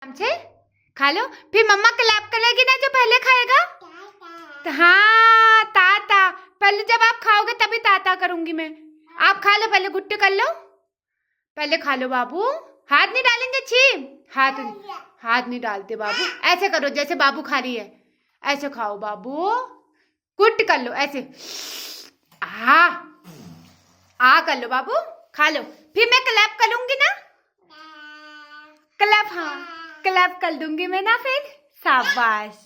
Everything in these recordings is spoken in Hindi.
से खा लो, फिर मम्मा क्लैप करेगी ना जो पहले खाएगा। हाँ ताता, पहले जब आप खाओगे तभी ताता करूंगी मैं। आप खा लो, पहले गुट्टे कर लो, पहले खा लो बाबू। हाथ नहीं डालेंगे, छी हाथ नहीं डालते बाबू। ऐसे करो जैसे बाबू खा रही है, ऐसे खाओ बाबू। गुट कर लो ऐसे, आ कर लो बाबू, खा लो। फिर मैं क्लैप करूंगी ना, क्लैप, हाँ क्लैप कर दूंगी मैं ना फिर। शाबाश,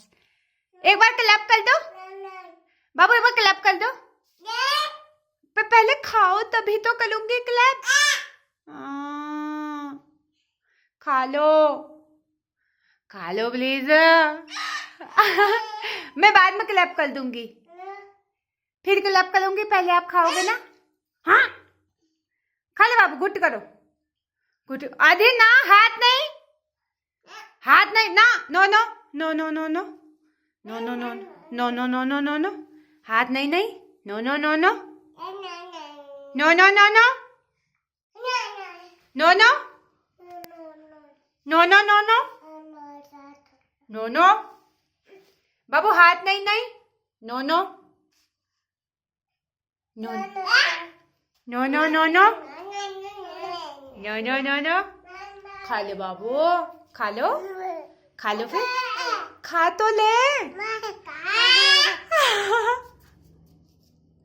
एक बार क्लैप कर दो बाबू, एक बार क्लैप कर दो। पर पहले खाओ तभी तो करूंगी क्लैप। खा लो, खा लो प्लीज। मैं बाद में क्लैप कर दूंगी, फिर क्लैप करूंगी, पहले आप खाओगे ना। हाँ खा लो बाबू, गुट करो, गुट। आधे ना, हाथ नहीं, हाथ नहीं ना, no no no no no no no no no no no no no no no, हाथ नहीं नहीं, no no no no no no no no no no no no no no no no no बाबू, हाथ नहीं नहीं, no no no no no no no no no no no. खा लो बाबू, खा लो, खा लो, फिर खा तो ले।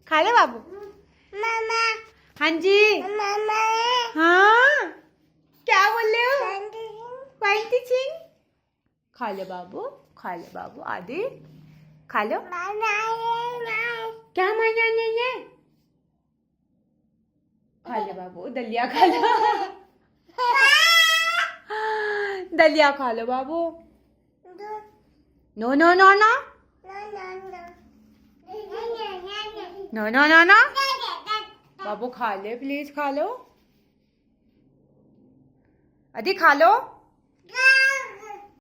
खा ले बाबू। हाँ जी, हाँ क्या बोल रहे हो? वाइटी सिंह, खा ले बाबू, खा ले बाबू, आदि खा लो। क्या माना नहीं? खा ले बाबू, दलिया खा लो। दलिया खा लो बाबू। No no no no no no no no बाबू, खा ले प्लीज, खा लो, अदी खा लो।